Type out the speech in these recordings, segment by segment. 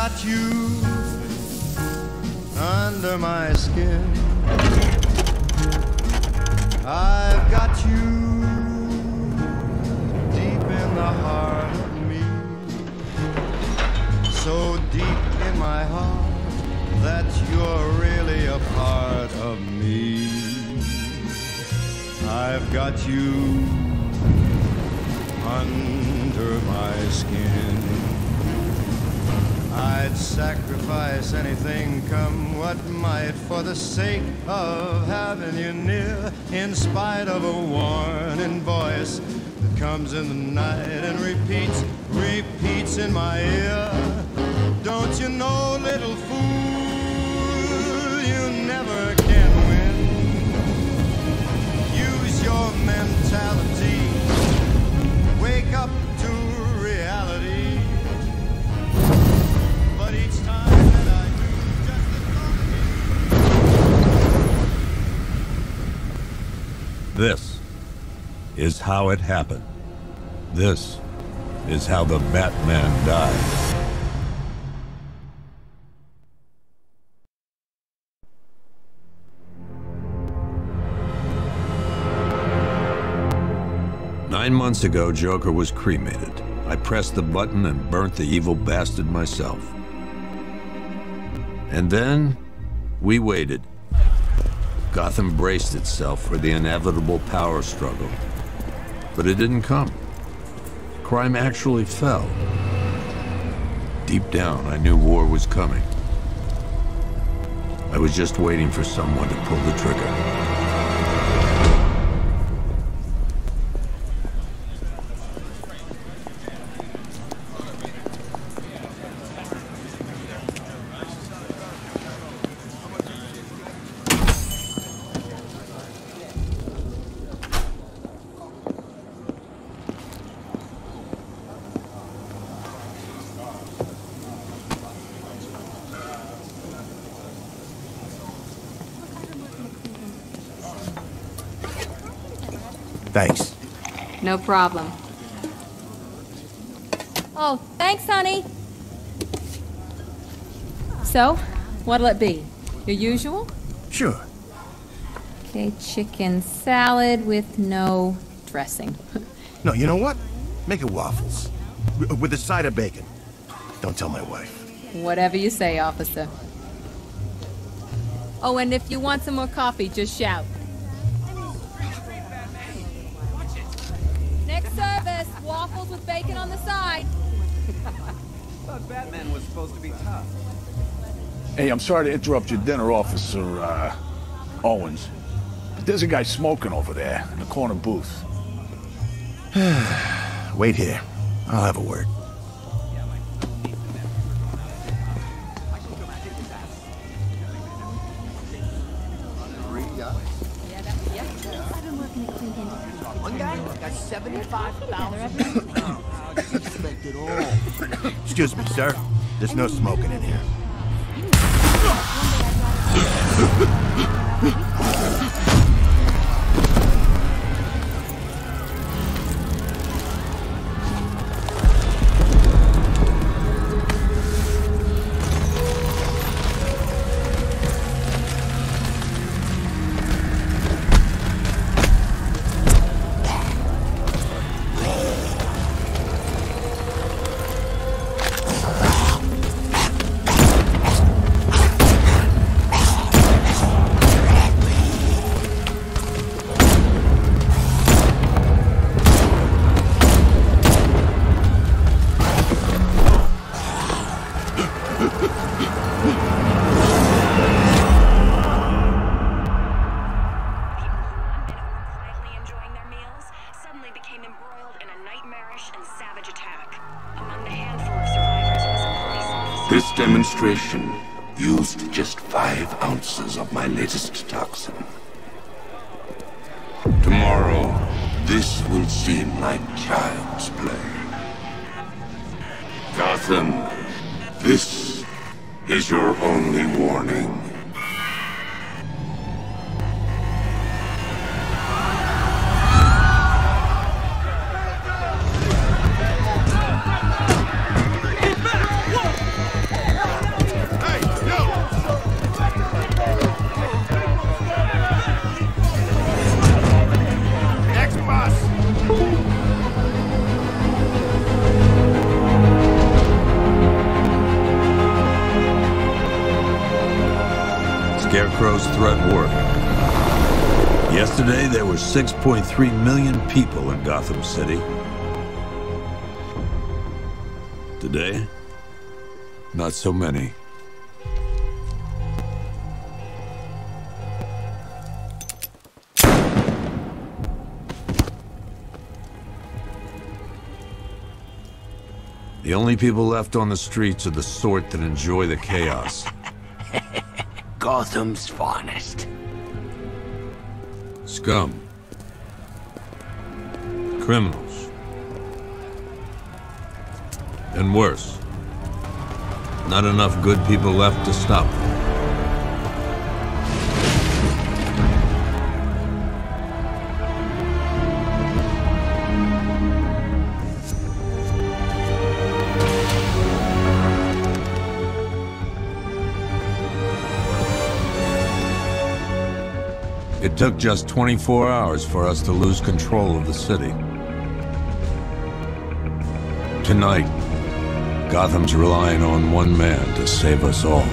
got you under my skin. I've got you deep in the heart of me, so deep in my heart that you're really a part of me. I've got you under my skin. I'd sacrifice anything, come what might, for the sake of having you near, in spite of a warning voice that comes in the night and repeats in my ear. Don't you know, little fool, you never can win. Use your mentality, wake up to reality. But each time that I do, just the thought. This is how it happened. This is how the Batman died. Nine months ago, Joker was cremated. I pressed the button and burnt the evil bastard myself. And then, we waited. Gotham braced itself for the inevitable power struggle. But it didn't come. Crime actually fell. Deep down, I knew war was coming. I was just waiting for someone to pull the trigger. Thanks. No problem. Oh, thanks, honey. So, what'll it be? Your usual? Sure. Okay, chicken salad with no dressing. No, you know what? Make it waffles. With a side of bacon. Don't tell my wife. Whatever you say, officer. Oh, and if you want some more coffee, just shout. Next service, waffles with bacon on the side. Thought Batman was supposed to be tough. Hey, I'm sorry to interrupt your dinner, Officer, Owens. But there's a guy smoking over there in the corner booth. Wait here. I'll have a word. One guy got 75,000. Expected all. Excuse me, sir. There's no smoking in here. This demonstration used just 5 ounces of my latest toxin. Tomorrow, this will seem like child's play. Gotham, this is your only warning. Scarecrow's threat worked. Yesterday, there were 6.3 million people in Gotham City. Today, not so many. The only people left on the streets are the sort that enjoy the chaos. Gotham's finest. Scum. Criminals. And worse. Not enough good people left to stop them. It took just 24 hours for us to lose control of the city. Tonight, Gotham's relying on one man to save us all.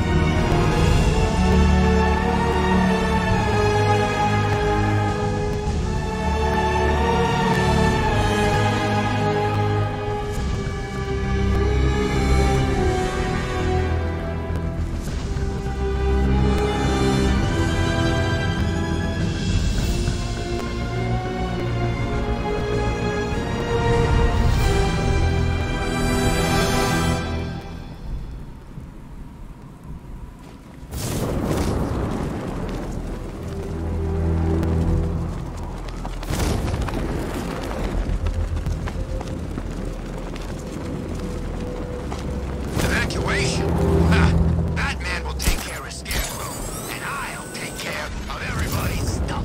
Evacuation? Ha! Batman will take care of Scarecrow, and I'll take care of everybody's stuff.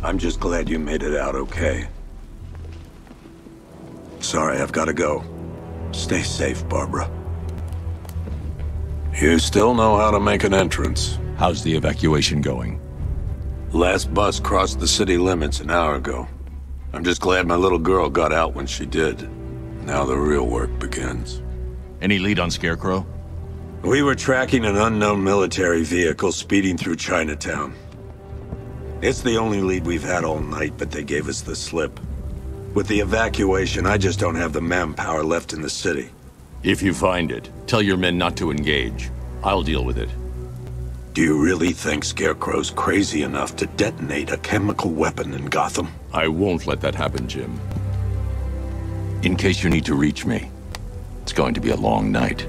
I'm just glad you made it out okay. Sorry, I've got to go. Stay safe, Barbara. You still know how to make an entrance. How's the evacuation going? Last bus crossed the city limits an hour ago. I'm just glad my little girl got out when she did. Now the real work begins. Any lead on Scarecrow? We were tracking an unknown military vehicle speeding through Chinatown. It's the only lead we've had all night, but they gave us the slip. With the evacuation, I just don't have the manpower left in the city. If you find it, tell your men not to engage. I'll deal with it. Do you really think Scarecrow's crazy enough to detonate a chemical weapon in Gotham? I won't let that happen, Jim. In case you need to reach me, it's going to be a long night.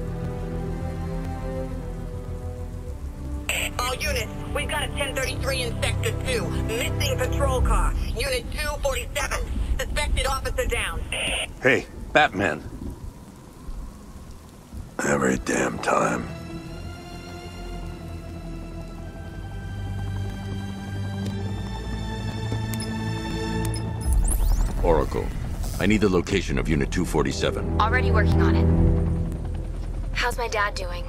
All units, we've got a 1033 in Sector 2. Missing patrol car. Unit 247. Suspected officer down. Hey, Batman. Every damn time. Oracle, I need the location of Unit 247. Already working on it. How's my dad doing?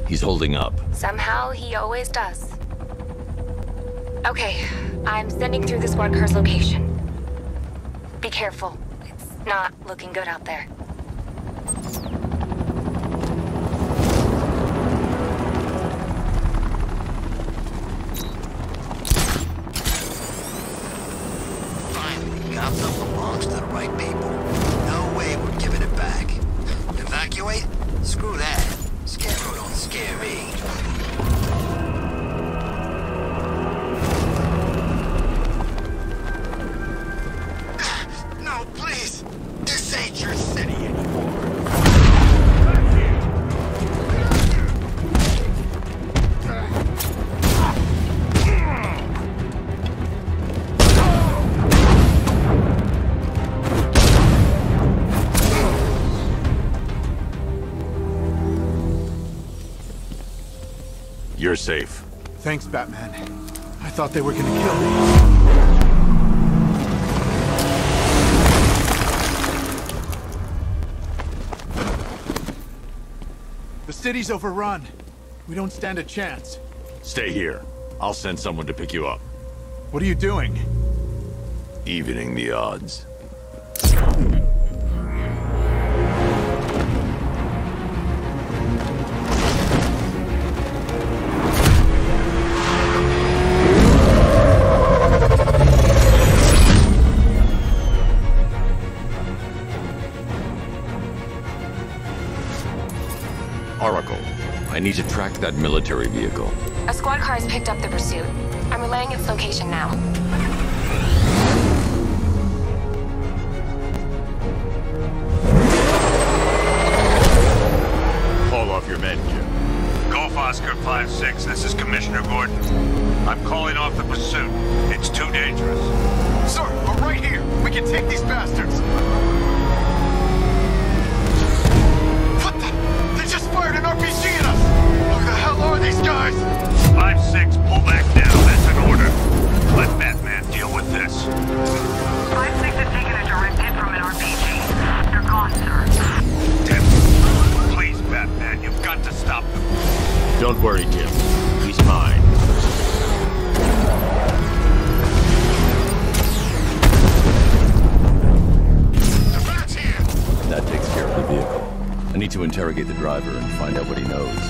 He's holding up. Somehow, he always does. Okay, I'm sending through the squad car's location. Be careful. It's not looking good out there. Finally, Gotham belongs to the right people. No way we're giving it back. Evacuate? Screw that. Scarecrow don't scare me. No, please! This ain't your city anymore. You're safe. Thanks, Batman. I thought they were gonna kill me. The city's overrun. We don't stand a chance. Stay here. I'll send someone to pick you up. What are you doing? Evening the odds. Oracle, I need to track that military vehicle. A squad car has picked up the pursuit. I'm relaying its location now. Call off your men, Jim. Golf Oscar 5-6, this is Commissioner Gordon. I'm calling off the pursuit. It's too dangerous. Sir, we're right here. We can take these bastards. What the? They just fired an RPG at us. Who the hell are these guys? 5-6, pull back now. That's an order. Let Batman deal with this. 5-6 has taken a direct hit from an RPG. They're gone, sir. Tim, please, Batman, you've got to stop them. Don't worry, Jim. He's mine. That takes care of the vehicle. I need to interrogate the driver and find out what he knows.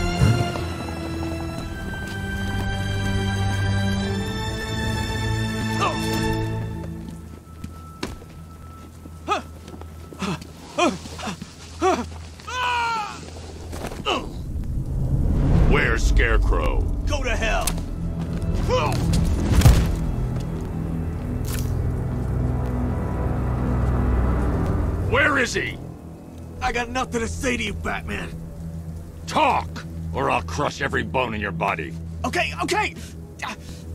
Where's Scarecrow? Go to hell. Where is he? I got nothing to say to you, Batman. Talk, or I'll crush every bone in your body. Okay.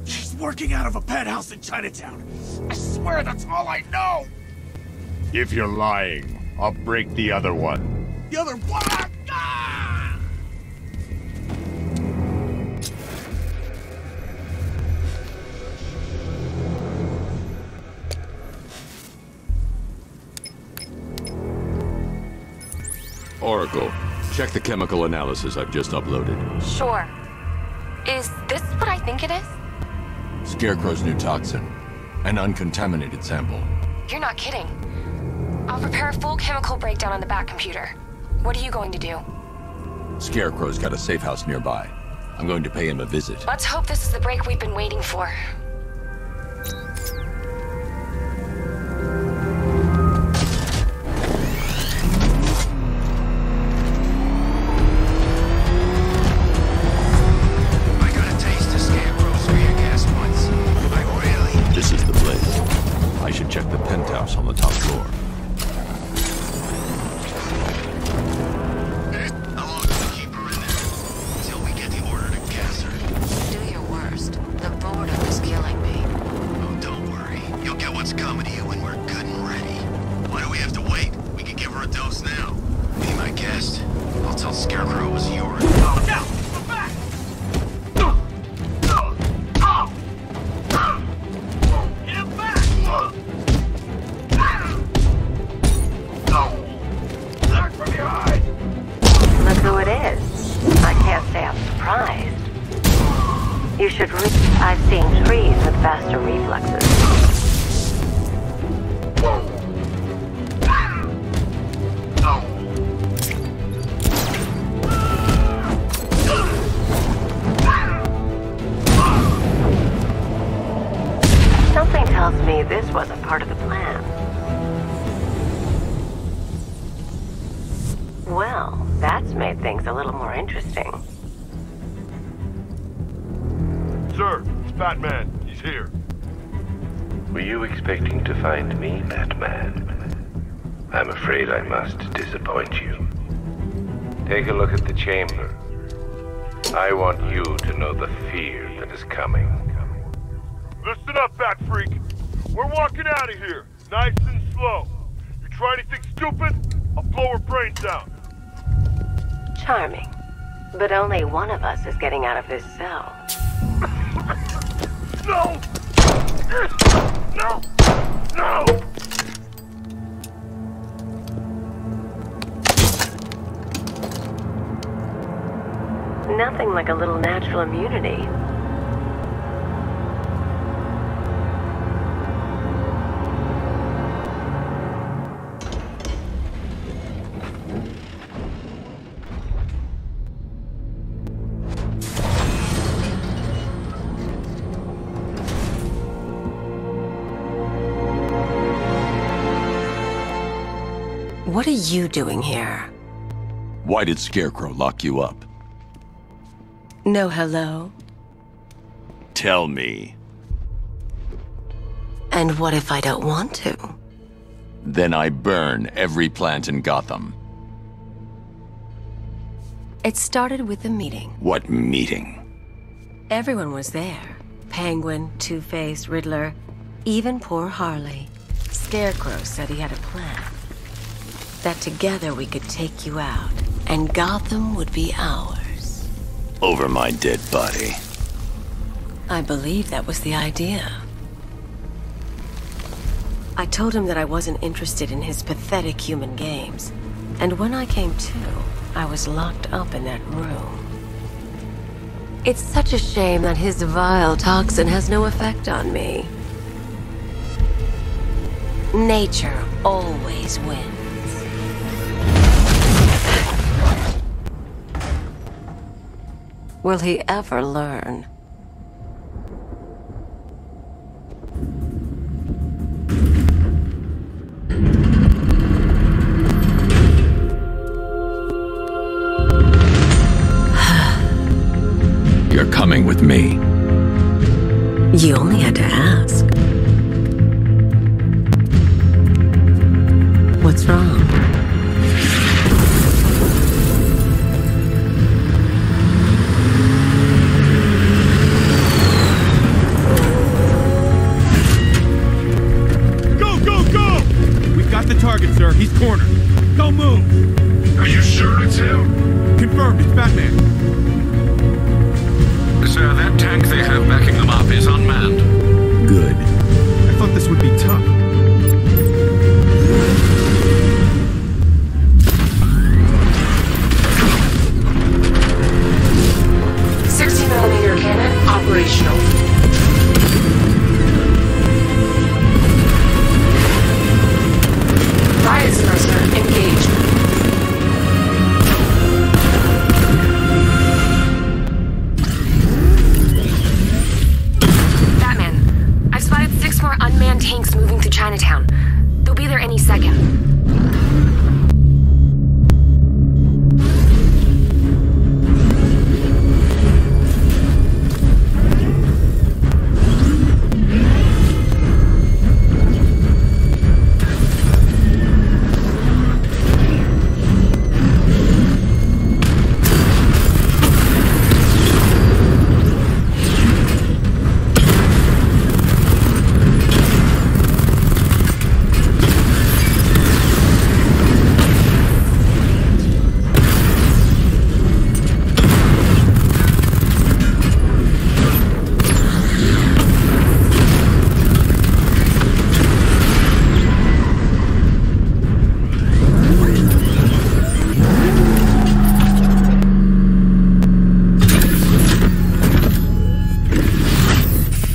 He's working out of a penthouse in Chinatown. I swear that's all I know. If you're lying, I'll break the other one. The other one. Ah! Oracle, check the chemical analysis I've just uploaded. Sure. Is this what I think it is? Scarecrow's new toxin. An uncontaminated sample. You're not kidding. I'll prepare a full chemical breakdown on the back computer. What are you going to do? Scarecrow's got a safe house nearby. I'm going to pay him a visit. Let's hope this is the break we've been waiting for. This is the place. I should check the penthouse on the top floor. How long do we keep her in there? Until we get the order to gas her. Do your worst. The boredom is killing me. Oh, don't worry. You'll get what's coming to you when we're good and ready. Why do we have to wait? We can give her a dose now. Be my guest. I'll tell Scarecrow it was yours. Look out! Come back! Get back! Back from behind! Look who it is. I can't say I'm surprised. You should I've seen trees with faster reflexes. Something tells me this wasn't part of the plan. Well, that's made things a little more interesting. Sir, it's Batman. He's here. Were you expecting to find me, Batman? I'm afraid I must disappoint you. Take a look at the chamber. I want you to know the fear that is coming. Listen up, Bat Freak. We're walking out of here, nice and slow. You try anything stupid, I'll blow her brains out. Charming. But only one of us is getting out of this cell. No! No! No! Nothing like a little natural immunity. What are you doing here? Why did Scarecrow lock you up? No hello? Tell me. And what if I don't want to? Then I burn every plant in Gotham. It started with a meeting. What meeting? Everyone was there. Penguin, Two-Face, Riddler, even poor Harley. Scarecrow said he had a plan. That together we could take you out, and Gotham would be ours. Over my dead body. I believe that was the idea. I told him that I wasn't interested in his pathetic human games, and when I came to, I was locked up in that room. It's such a shame that his vile toxin has no effect on me. Nature always wins. Will he ever learn? You're coming with me. You only had to ask. What's wrong? The target, sir. He's cornered. Don't move. Are you sure it's him? Confirmed. It's Batman. Sir, that tank they have backing them up is unmanned. Good. I thought this would be tough. .60mm cannon operational. Riot suppressor engaged. Batman, I've spotted 6 more unmanned tanks moving through Chinatown. They'll be there any second.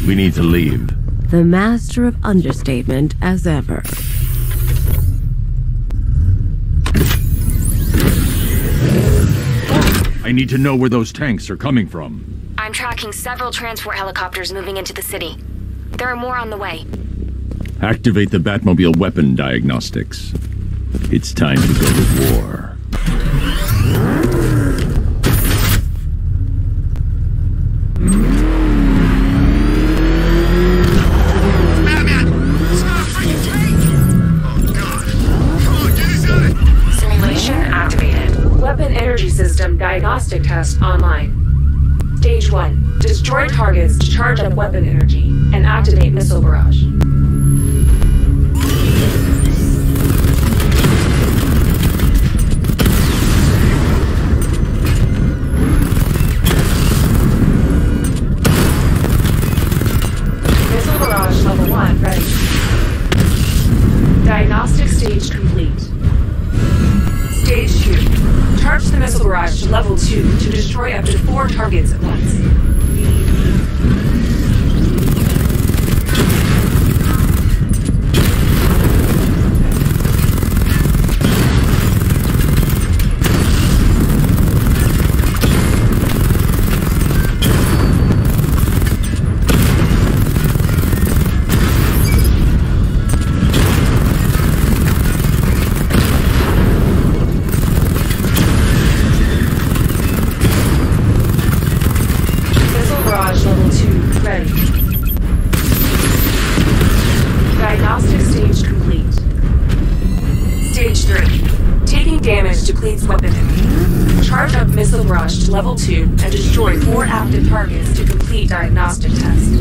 We need to leave. The master of understatement as ever. I need to know where those tanks are coming from. I'm tracking several transport helicopters moving into the city. There are more on the way. Activate the Batmobile weapon diagnostics. It's time to go to war. Weapon energy system diagnostic test online. Stage 1. Destroy targets to charge up weapon energy and activate missile barrage. Missile barrage level 1 ready. Diagnostic stage complete. Stage 2. Charge the missile barrage to level 2 to destroy up to 4 targets at once. missile barrage to level 2 and destroy 4 active targets to complete diagnostic test.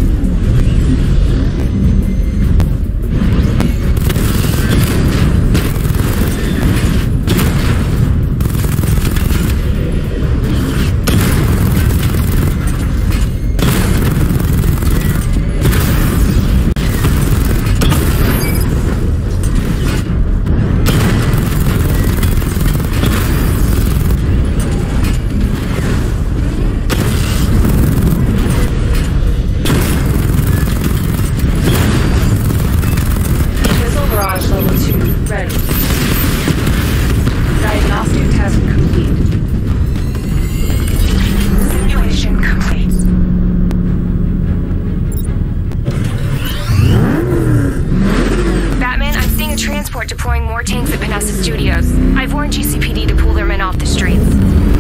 Deploying more tanks at Panessa Studios. I've warned GCPD to pull their men off the streets.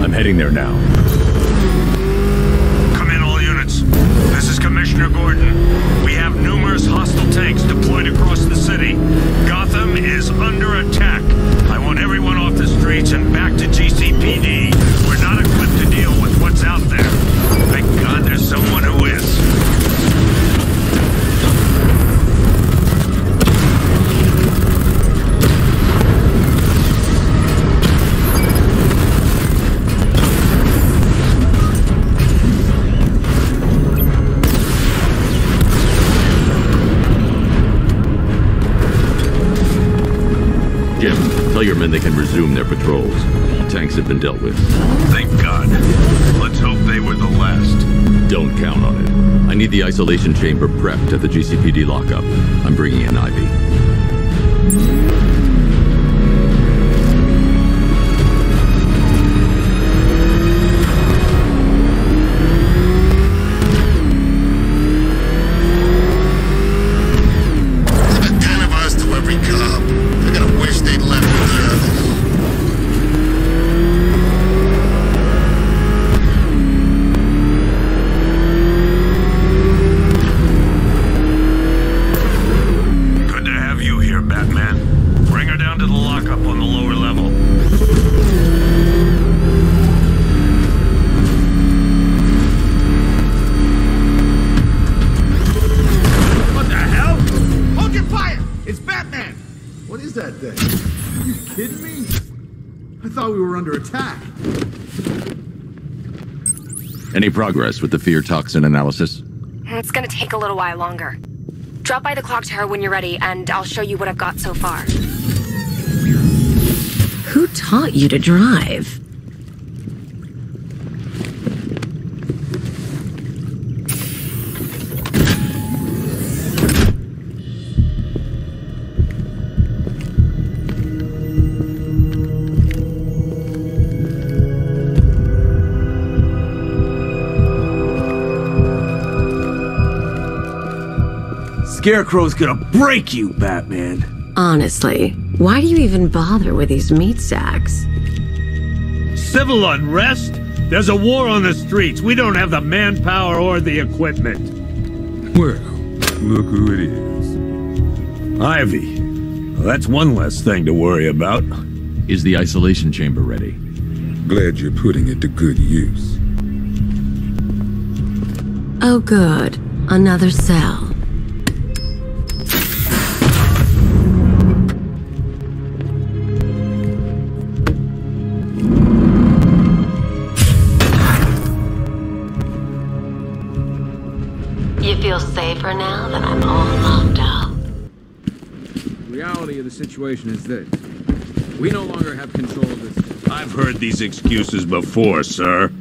I'm heading there now. Come in, all units. This is Commissioner Gordon. We have numerous hostile tanks deployed across the city. Gotham is under attack. I want everyone off the streets and back to GCPD. We're not equipped to deal with what's out there. Thank God there's someone who is. Tell your men they can resume their patrols. Tanks have been dealt with. Thank God. Let's hope they were the last. Don't count on it. I need the isolation chamber prepped at the GCPD lockup. I'm bringing in Ivy. Any progress with the fear toxin analysis? It's gonna take a little while longer. Drop by the clock tower when you're ready, and I'll show you what I've got so far. Who taught you to drive? Scarecrow's gonna break you, Batman. Honestly, why do you even bother with these meat sacks? Civil unrest? There's a war on the streets. We don't have the manpower or the equipment. Well, look who it is. Ivy. Well, that's one less thing to worry about. Is the isolation chamber ready? Glad you're putting it to good use. Oh good. Another cell. You feel safer now that I'm all locked up? The reality of the situation is this. We no longer have control of this. I've heard these excuses before, sir.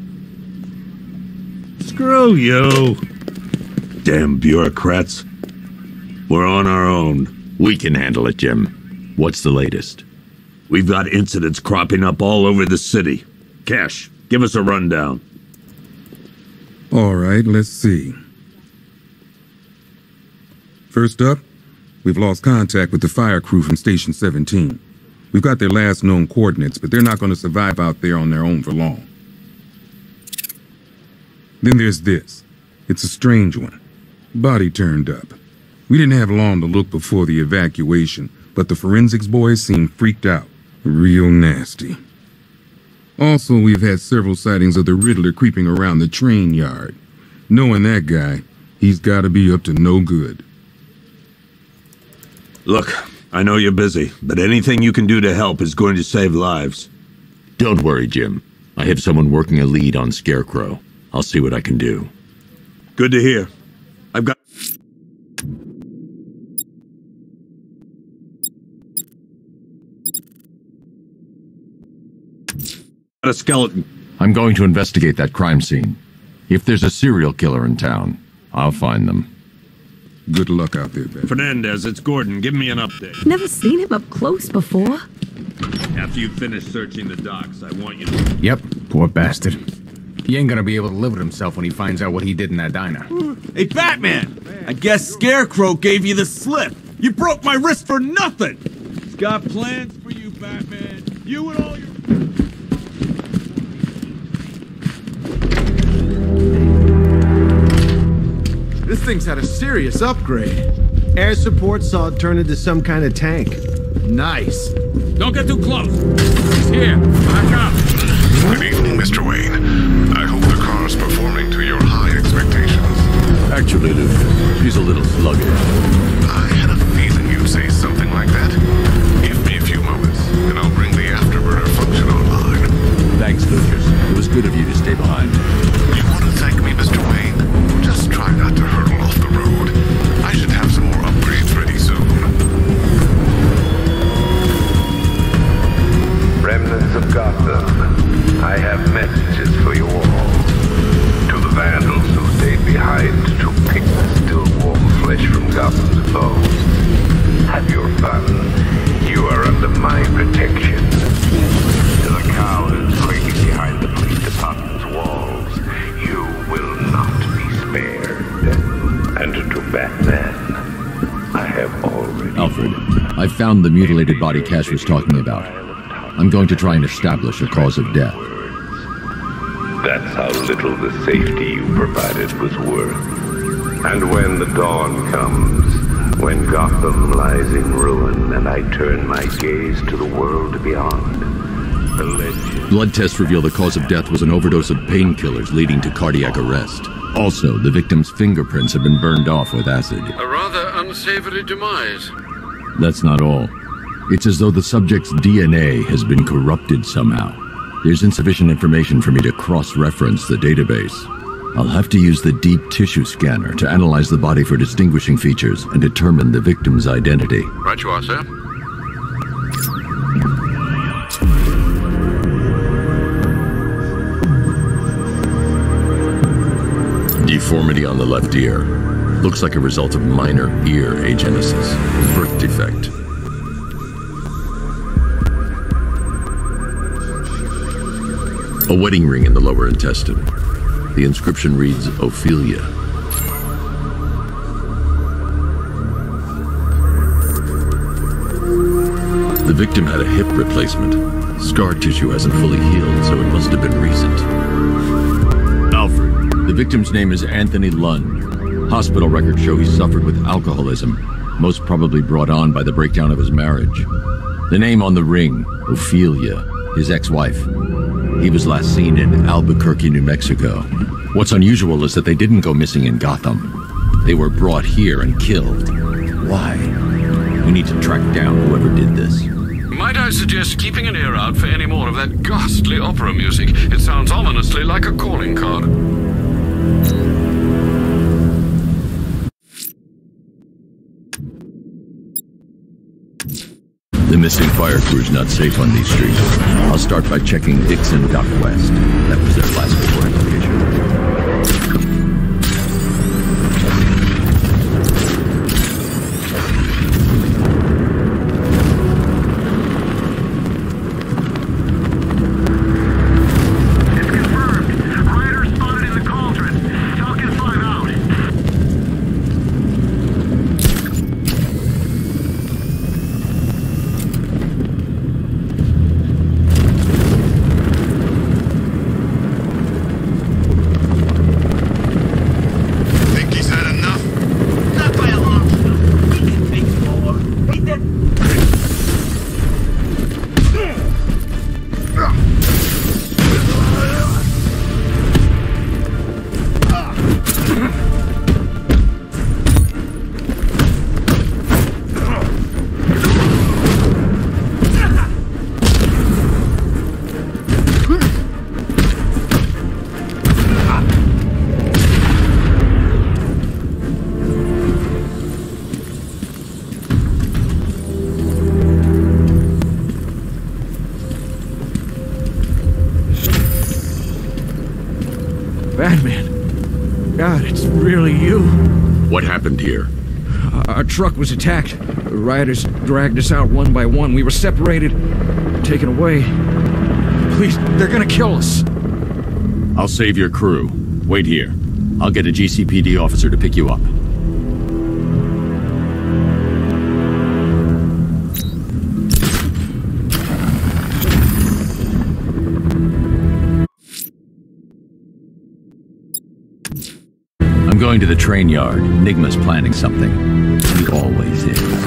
Screw you. Damn bureaucrats. We're on our own. We can handle it, Jim. What's the latest? We've got incidents cropping up all over the city. Cash, give us a rundown. All right, let's see. First up, we've lost contact with the fire crew from Station 17. We've got their last known coordinates, but they're not going to survive out there on their own for long. Then there's this. It's a strange one. Body turned up. We didn't have long to look before the evacuation, but the forensics boys seemed freaked out. Real nasty. Also, we've had several sightings of the Riddler creeping around the train yard. Knowing that guy, he's gotta be up to no good. Look, I know you're busy, but anything you can do to help is going to save lives. Don't worry, Jim. I have someone working a lead on Scarecrow. I'll see what I can do. Good to hear. I've got a skeleton. I'm going to investigate that crime scene. If there's a serial killer in town, I'll find them. Good luck out there, Ben. Fernandez, it's Gordon. Give me an update. Never seen him up close before. After you finish searching the docks, I want you to... Yep, poor bastard. He ain't gonna be able to live with himself when he finds out what he did in that diner. Hey, Batman! I guess Scarecrow gave you the slip. You broke my wrist for nothing! He's got plans for you, Batman. You and all your... This thing's had a serious upgrade. Air support saw it turn into some kind of tank. Nice. Don't get too close. He's here. Back up. Good evening, Mr. Wayne. I hope the car's performing to your high expectations. Actually, Luke, she's a little sluggish. I had a feeling you'd say something like that. Give me a few moments, and I'll bring the afterburner function online. Thanks, Lucas. It was good of you to stay behind. You want to thank me, Mr. Wayne? Just try not to hurtle off the road. I should have some more upgrades ready soon. Remnants of Gotham, I have messages for you all. To the vandals who stayed behind to pick the still warm flesh from Gotham's foes. Have your fun. You are under my protection. To the cowards waiting behind the police department's walls, you will not be spared. And to Batman, I have already... Alfred, I found the mutilated body Cash was talking about. I'm going to try and establish a cause of death. That's how little the safety you provided was worth. And when the dawn comes, when Gotham lies in ruin and I turn my gaze to the world beyond, the legend... Blood tests reveal the cause of death was an overdose of painkillers leading to cardiac arrest. Also, the victim's fingerprints have been burned off with acid. A rather unsavory demise. That's not all. It's as though the subject's DNA has been corrupted somehow. There's insufficient information for me to cross-reference the database. I'll have to use the deep tissue scanner to analyze the body for distinguishing features and determine the victim's identity. Right you are, sir. Deformity on the left ear. Looks like a result of minor ear agenesis. Birth defect. A wedding ring in the lower intestine. The inscription reads, Ophelia. The victim had a hip replacement. Scar tissue hasn't fully healed, so it must have been recent. Alfred, the victim's name is Anthony Lund. Hospital records show he suffered with alcoholism, most probably brought on by the breakdown of his marriage. The name on the ring, Ophelia, his ex-wife. He was last seen in Albuquerque, New Mexico. What's unusual is that they didn't go missing in Gotham. They were brought here and killed. Why? We need to track down whoever did this. Might I suggest keeping an ear out for any more of that ghastly opera music? It sounds ominously like a calling card. The missing fire crew's not safe on these streets. I'll start by checking Dixon Dock West. That was their last reporting location. Batman. God, it's really you. What happened here? Our truck was attacked. The rioters dragged us out one by one. We were separated, taken away. Please, they're gonna kill us. I'll save your crew. Wait here. I'll get a GCPD officer to pick you up. I'm going to the train yard. Nigma's planning something. He always is.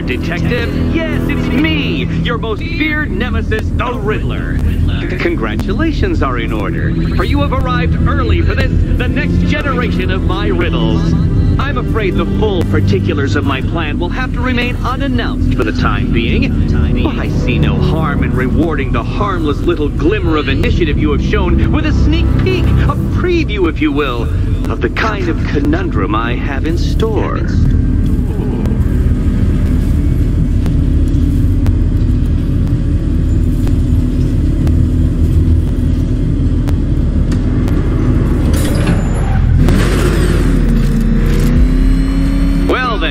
Detective? Yes, it's me, your most feared nemesis, the Riddler. Congratulations are in order, for you have arrived early for this, the next generation of my riddles. I'm afraid the full particulars of my plan will have to remain unannounced for the time being, but I see no harm in rewarding the harmless little glimmer of initiative you have shown with a sneak peek, a preview, if you will, of the kind of conundrum I have in store.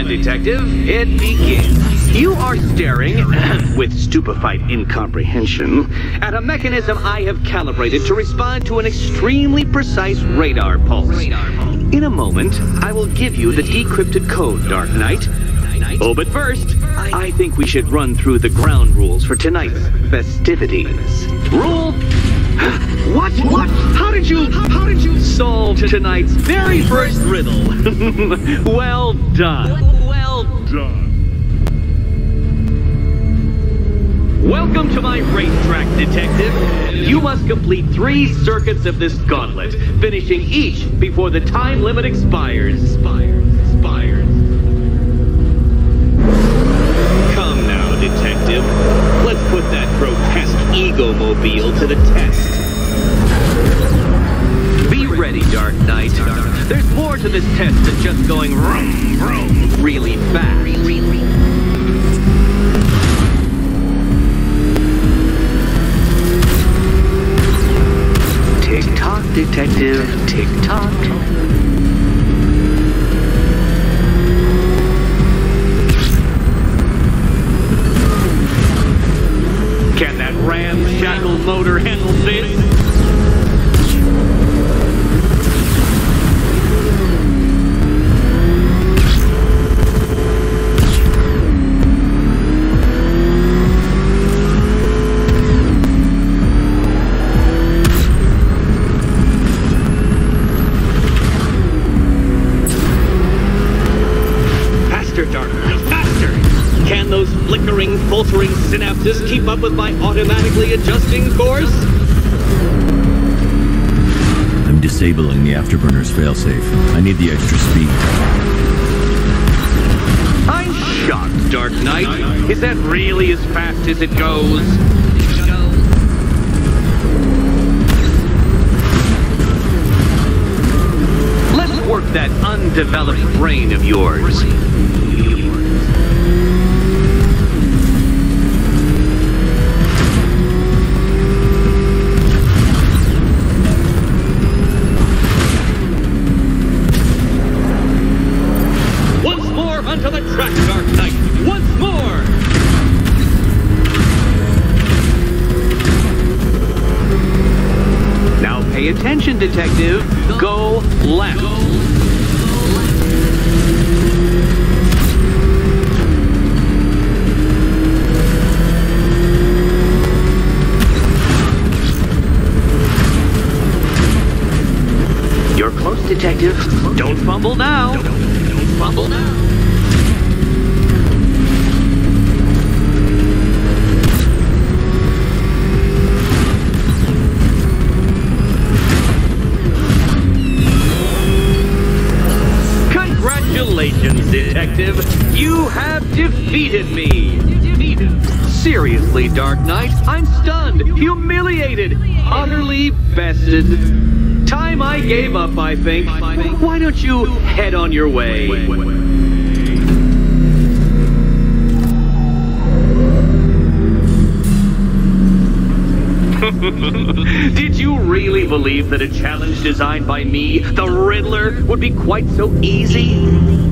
Detective, it begins. You are staring, with stupefied incomprehension, at a mechanism I have calibrated to respond to an extremely precise radar pulse. In a moment, I will give you the decrypted code, Dark Knight. Oh, but first, I think we should run through the ground rules for tonight's festivities. Rule... What? How did you solve tonight's very first riddle? Well done. Well done. Welcome to my racetrack, Detective. You must complete 3 circuits of this gauntlet, finishing each before the time limit expires. Come now, Detective. Let's put that grotesque ego-mobile to the test. Be ready, Dark Knight. There's more to this test than just going vroom, vroom really fast. Tick-tock, Detective, tick-tock. Can that ramshackle motor handle this? Filtering synapses keep up with my automatically adjusting course? I'm disabling the afterburner's failsafe. I need the extra speed. I'm shocked, Dark Knight. Is that really as fast as it goes? Let's work that underdeveloped brain of yours. Once more onto the track, Dark Knight! Once more! Now pay attention, Detective. Go left. You're close, Detective. Don't fumble now. Don't fumble now. Congratulations, Detective. You have defeated me. Seriously, Dark Knight, I'm stunned, humiliated, utterly bested. Time I gave up, I think. Why don't you head on your way? Did you really believe that a challenge designed by me, the Riddler, would be quite so easy?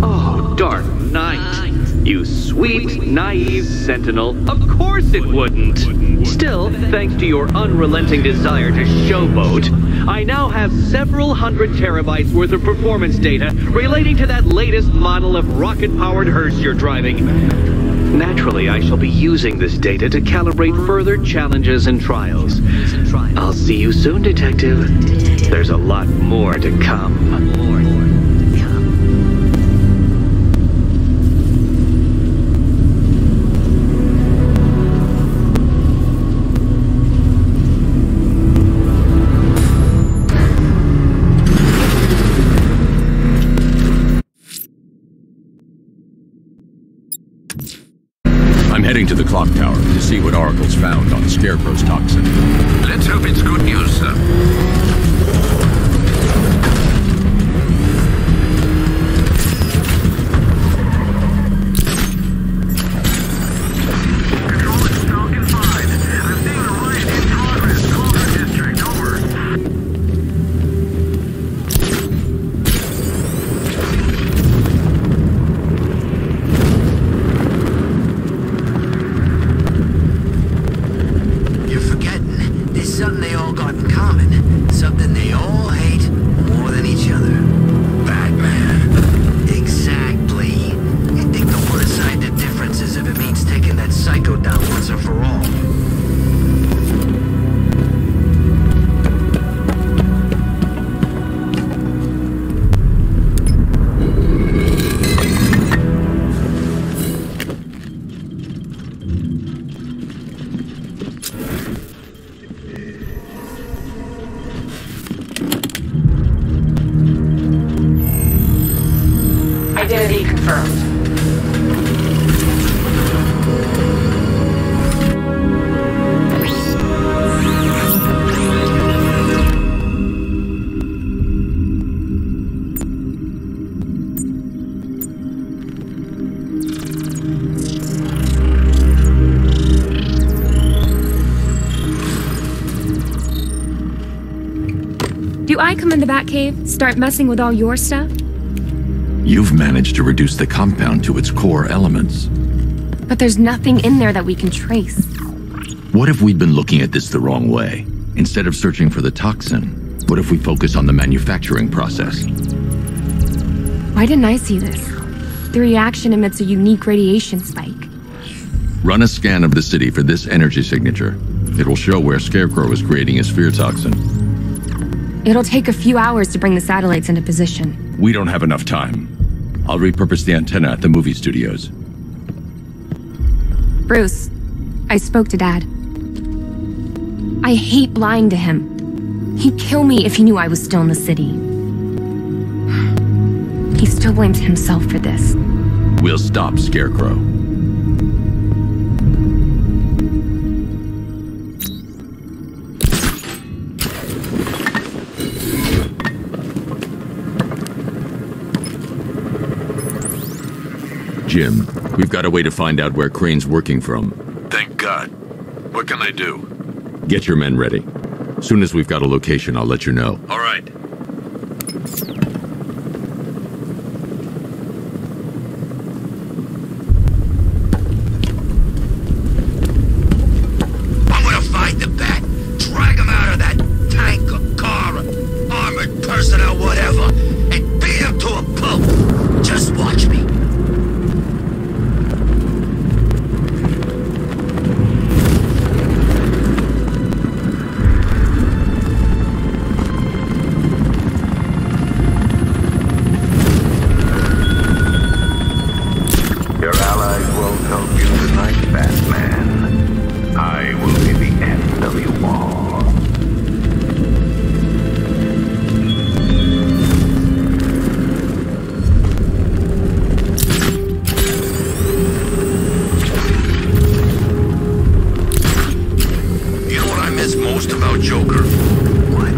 Oh, Dark Knight. You sweet, naive sentinel. Of course it wouldn't. Still, thanks to your unrelenting desire to showboat, I now have several hundred terabytes worth of performance data relating to that latest model of rocket-powered hearse you're driving. Naturally, I shall be using this data to calibrate further challenges and trials. I'll see you soon, Detective. There's a lot more to come. I'm heading to the clock tower to see what Oracle's found on Scarecrow's toxin. Let's hope it's good news, sir. Something they all got in common. Something they all hate more than each other. Batman. Exactly. You think they'll put aside the differences if it means taking that psycho down once and for all. Identity confirmed. Do I come in the Batcave, start messing with all your stuff? You've managed to reduce the compound to its core elements. But there's nothing in there that we can trace. What if we'd been looking at this the wrong way? Instead of searching for the toxin, what if we focus on the manufacturing process? Why didn't I see this? The reaction emits a unique radiation spike. Run a scan of the city for this energy signature. It will show where Scarecrow is creating his fear toxin. It'll take a few hours to bring the satellites into position. We don't have enough time. I'll repurpose the antenna at the movie studios. Bruce, I spoke to Dad. I hate lying to him. He'd kill me if he knew I was still in the city. He still blames himself for this. We'll stop Scarecrow. Jim. We've got a way to find out where Crane's working from. Thank God. What can I do? Get your men ready. Soon as we've got a location, I'll let you know. All right. I'm gonna find the Bat, drag him out of that tank or car or armored person or whatever, and beat him to a pulp. Just watch me. Your allies won't help you tonight, Batman. I will be the end of you all. You know what I miss most about Joker? What?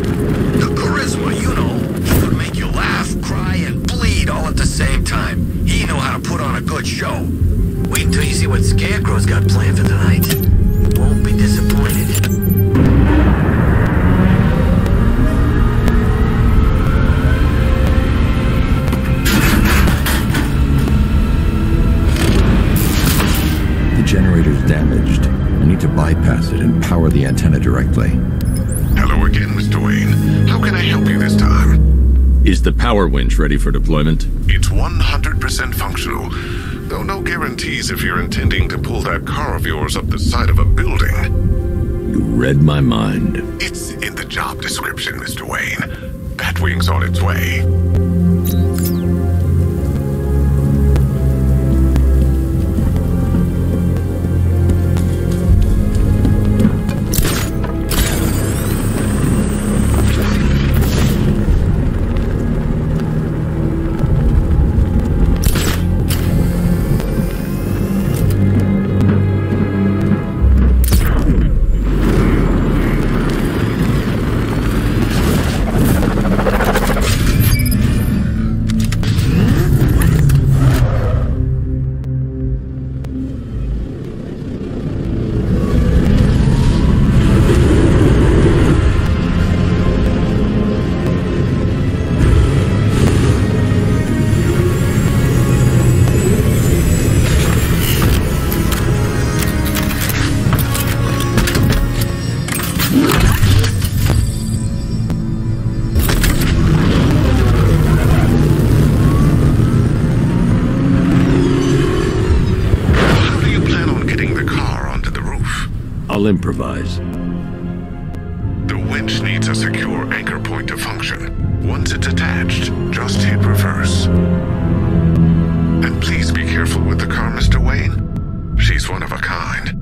The charisma, you know. He could make you laugh, cry, and bleed all at the same time. He knew how to put on a good show. Wait until you see what Scarecrow's got planned for tonight. Won't be disappointed. The generator's damaged. I need to bypass it and power the antenna directly. Hello again, Mr. Wayne. How can I help you this time? Is the power winch ready for deployment? It's 100% functional, though no guarantees if you're intending to pull that car of yours up the side of a building. You read my mind. It's in the job description, Mr. Wayne. Batwing's on its way. I'll improvise. The winch needs a secure anchor point to function. Once it's attached, just hit reverse. And please be careful with the car, Mr. Wayne. She's one of a kind.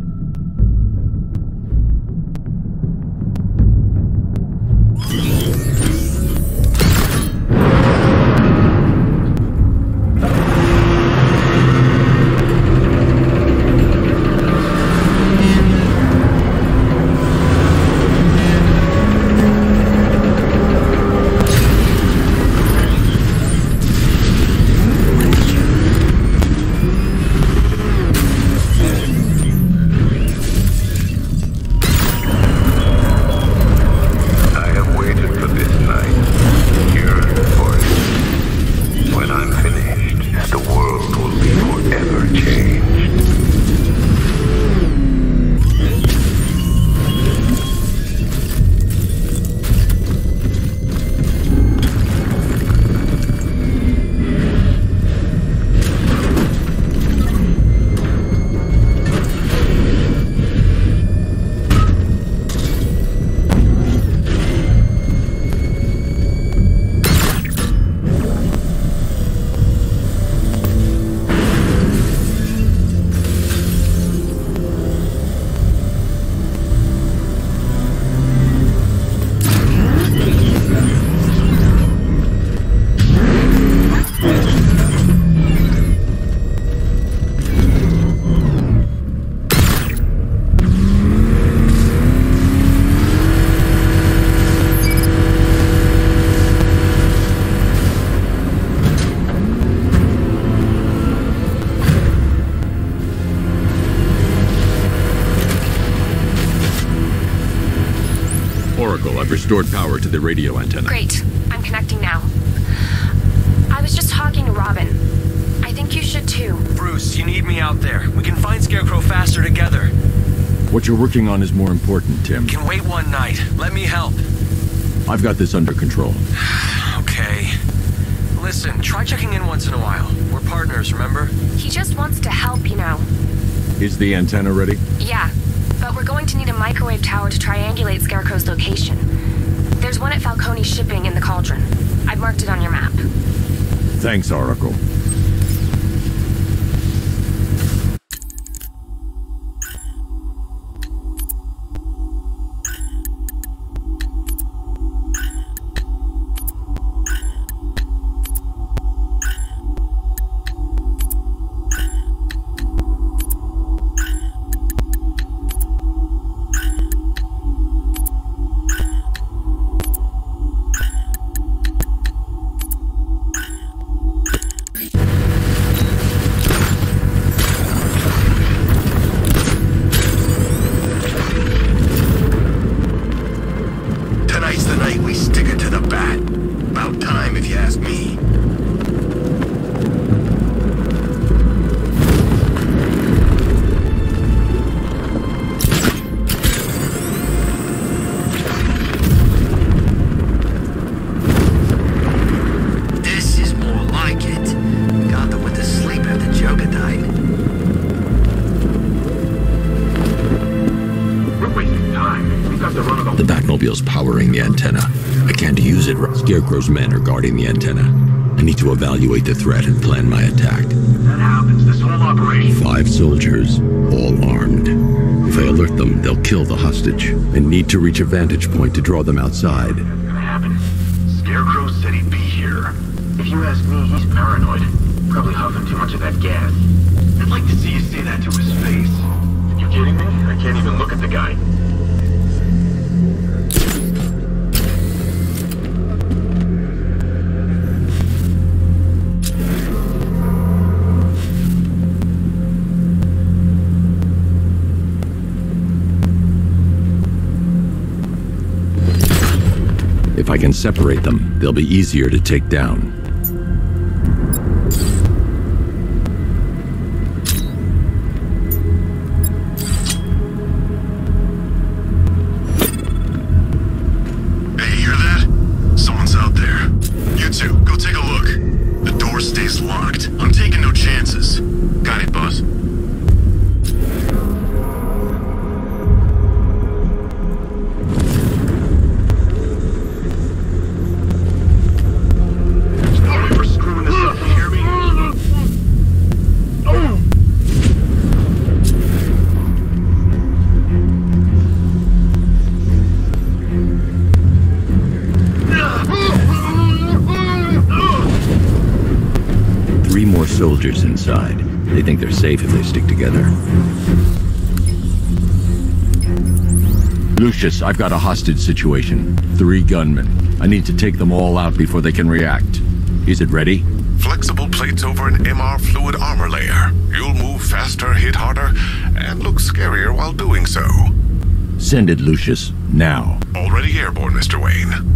Oracle, I've restored power to the radio antenna. Great. I'm connecting now. I was just talking to Robin. I think you should too. Bruce, you need me out there. We can find Scarecrow faster together. What you're working on is more important, Tim. Can wait one night. Let me help. I've got this under control. Okay. Listen, try checking in once in a while. We're partners, remember? He just wants to help, you know. Is the antenna ready? Yeah, but we're going to need a microwave tower to triangulate Scarecrow's location. There's one at Falcone Shipping in the Cauldron. I've marked it on your map. Thanks, Oracle. Powering the antenna. I can't use it. Scarecrow's men are guarding the antenna. I need to evaluate the threat and plan my attack. That happens this whole operation. 5 soldiers, all armed. If I alert them, they'll kill the hostage. I need to reach a vantage point to draw them outside. It's gonna happen. Scarecrow said he'd be here. If you ask me, he's paranoid. Probably huffing too much of that gas. I'd like to see you say that to his face. You kidding me? I can't even look at the guy. If I can separate them, they'll be easier to take down. Hey, you hear that? Someone's out there. You two, go take a look. The door stays locked. I'm taking no chances. Got it, boss. Soldiers inside. They think they're safe if they stick together. Lucius, I've got a hostage situation. 3 gunmen. I need to take them all out before they can react. Is it ready? Flexible plates over an MR fluid armor layer. You'll move faster, hit harder, and look scarier while doing so. Send it, Lucius. Now. Already airborne, Mr. Wayne.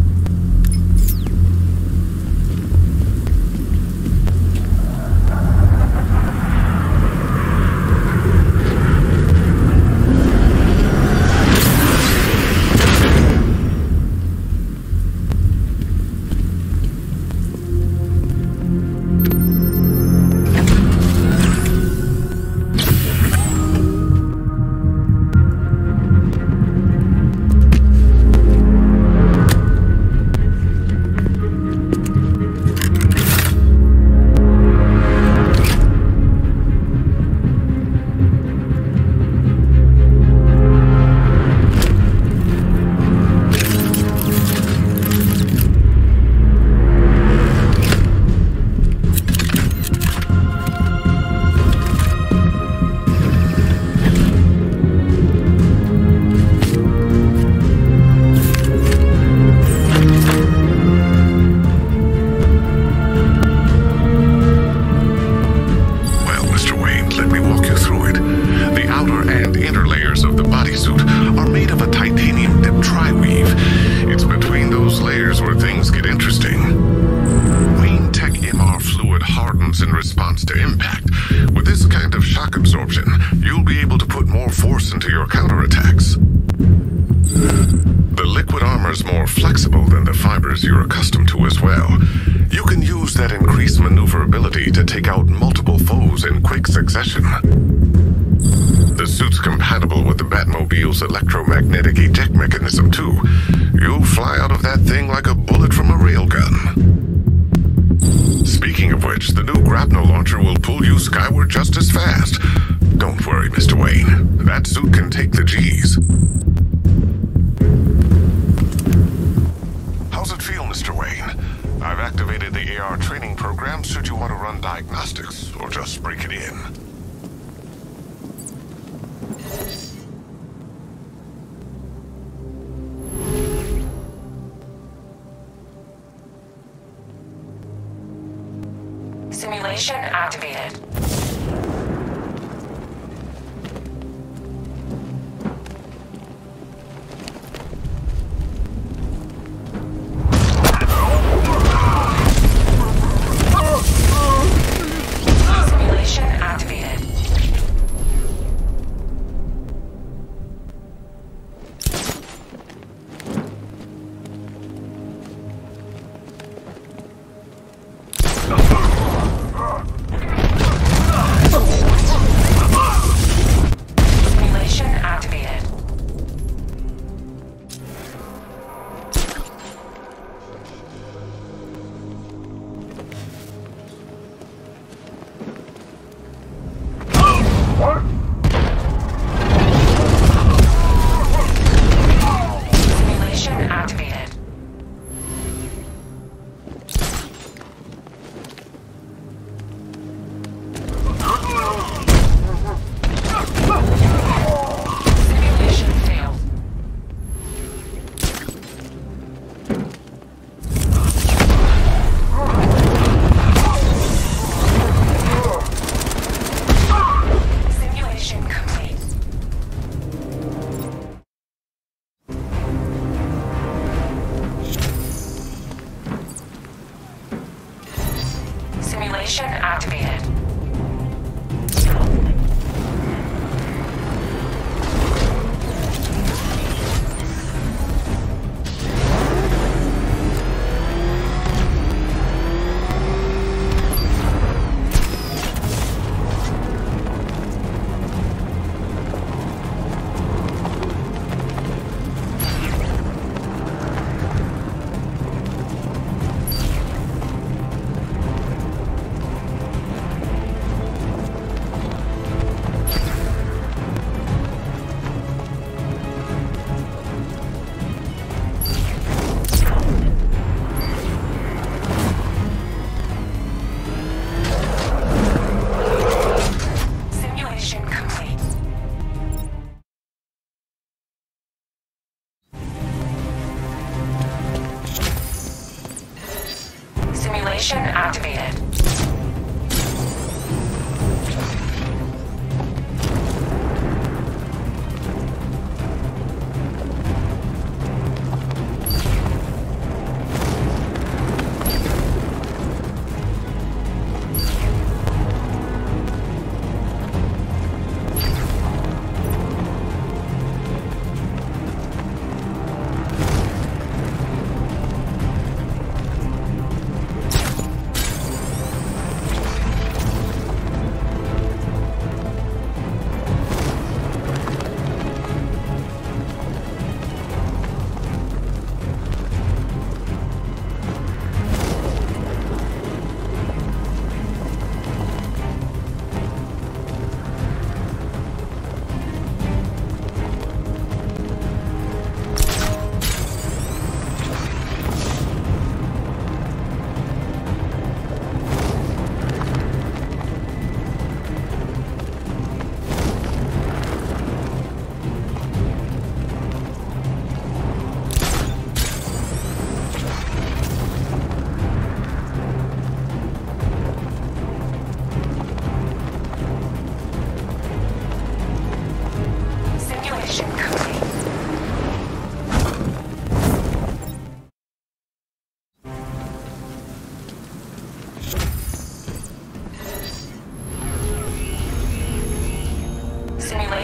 interesting. Wayne Tech MR fluid hardens in response to impact. With this kind of shock absorption, you'll be able to put more force into your counterattacks. The liquid armor's more flexible than the fibers you're accustomed to as well. You can use that increased maneuverability to take out multiple foes in quick succession. The suit's compatible with the Batmobile's electromagnetic eject mechanism, too. You'll fly out of that thing like a bullet from a railgun. Speaking of which, the new grapnel launcher will pull you skyward just as fast. Don't worry, Mr. Wayne. That suit can take the G's. How's it feel, Mr. Wayne? I've activated the AR training program should you want to run diagnostics, or just break it in. Simulation activated. Simulation activated. Simulation activated. Simulation activated. Simulation failed.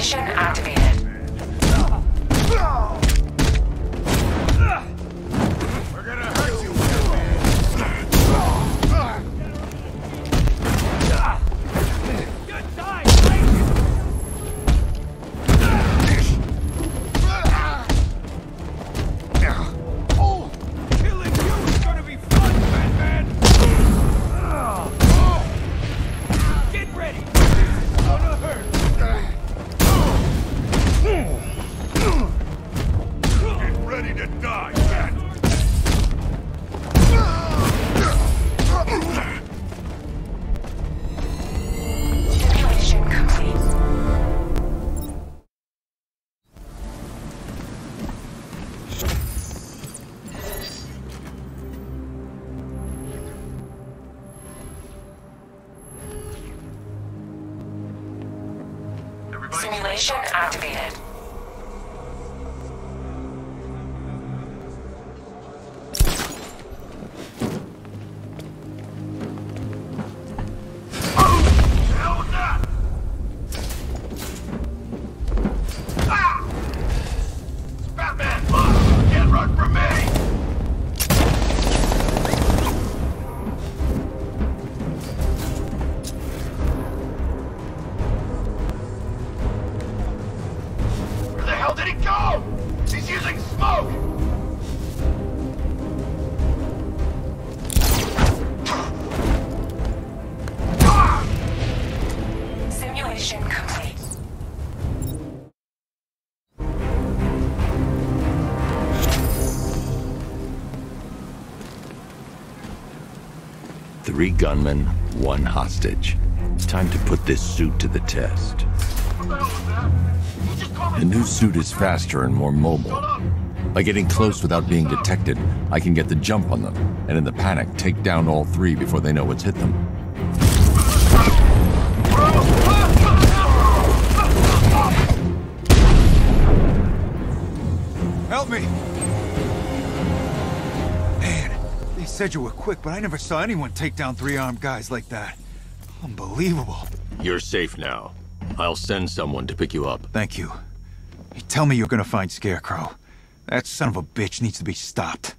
Simulation activated. We're gonna hurt you. Good time, killing you is gonna be fun, Batman. Get ready. This is gonna hurt. Get ready to die, Bat. Simulation complete. Simulation activated. Where the hell did he go? He's using smoke! Simulation complete. Three gunmen, one hostage. Time to put this suit to the test. The new suit is faster and more mobile. By getting close without being detected, I can get the jump on them, and in the panic, take down all three before they know what's hit them. Help me! Man, they said you were quick, but I never saw anyone take down three armed guys like that. Unbelievable. You're safe now. I'll send someone to pick you up. Thank you. Hey, tell me you're gonna find Scarecrow. That son of a bitch needs to be stopped.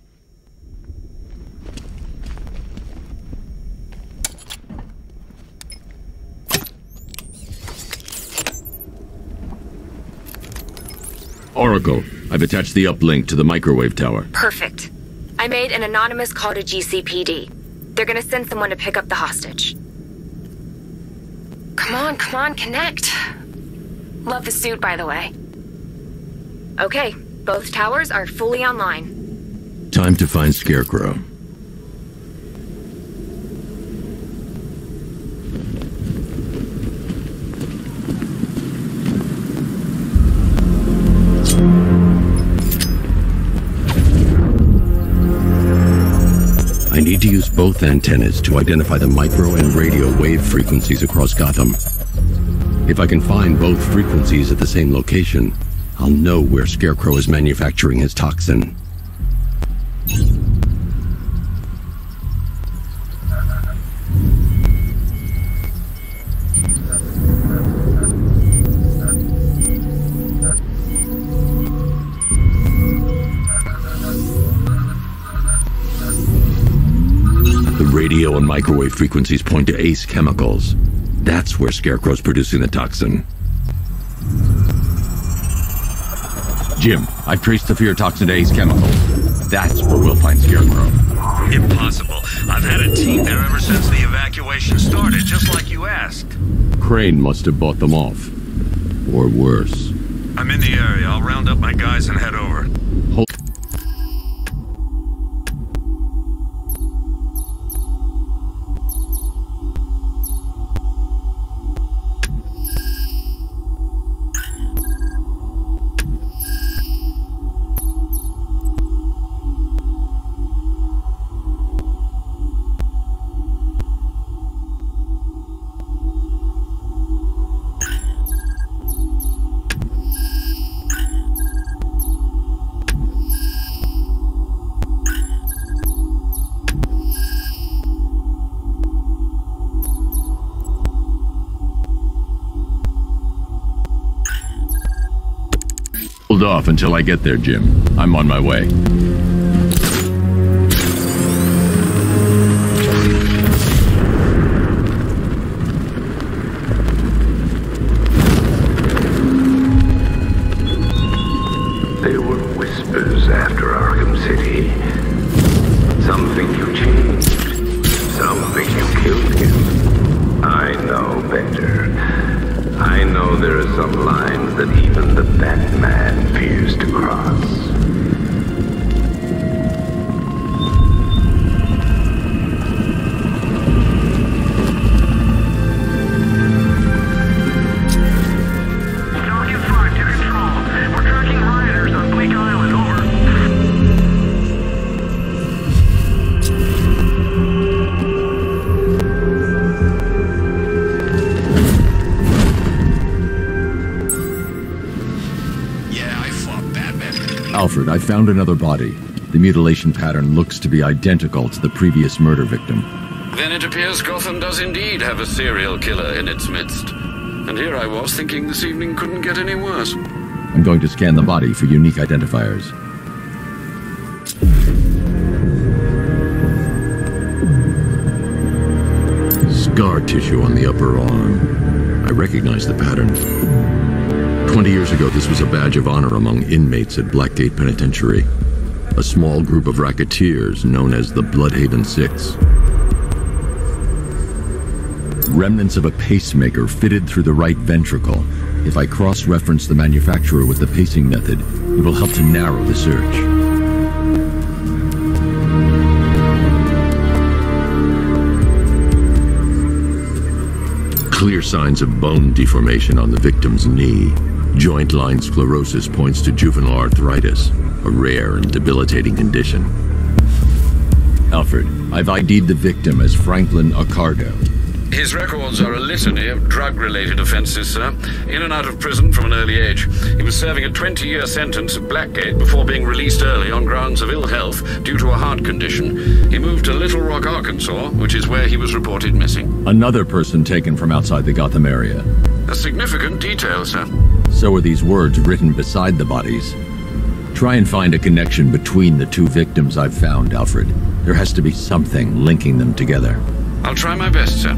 Oracle, I've attached the uplink to the microwave tower. Perfect. I made an anonymous call to GCPD. They're gonna send someone to pick up the hostage. Come on, connect. Love the suit, by the way. Okay, both towers are fully online. Time to find Scarecrow. I need to use both antennas to identify the micro and radio wave frequencies across Gotham. If I can find both frequencies at the same location, I'll know where Scarecrow is manufacturing his toxin. The radio and microwave frequencies point to Ace Chemicals. That's where Scarecrow's producing the toxin. Jim, I've traced the fear toxin to Ace Chemicals. That's where we'll find Scarecrow. Impossible. I've had a team there ever since the evacuation started, just like you asked. Crane must have bought them off. Or worse. I'm in the area. I'll round up my guys and head over. Hold off until I get there, Jim. I'm on my way. There were whispers after Arkham City. Some think you changed. Some think you killed him. I know better. I know there are some lines that even the Batman fears to cross. Target 5 to control. We're tracking rioters on Bleak Island, over. Alfred, I found another body. The mutilation pattern looks to be identical to the previous murder victim. Then it appears Gotham does indeed have a serial killer in its midst. And here I was thinking this evening couldn't get any worse. I'm going to scan the body for unique identifiers. Scar tissue on the upper arm. I recognize the pattern. 20 years ago, this was a badge of honor among inmates at Blackgate Penitentiary. A small group of racketeers known as the Bloodhaven Six. Remnants of a pacemaker fitted through the right ventricle. If I cross-reference the manufacturer with the pacing method, it will help to narrow the search. Clear signs of bone deformation on the victim's knee. Joint line sclerosis points to juvenile arthritis, a rare and debilitating condition. Alfred, I've ID'd the victim as Franklin Accardo. His records are a litany of drug-related offenses, sir. In and out of prison from an early age. He was serving a 20-year sentence at Blackgate before being released early on grounds of ill health due to a heart condition. He moved to Little Rock, Arkansas, which is where he was reported missing. Another person taken from outside the Gotham area. A significant detail, sir. So are these words written beside the bodies. Try and find a connection between the two victims I've found, Alfred. There has to be something linking them together. I'll try my best, sir.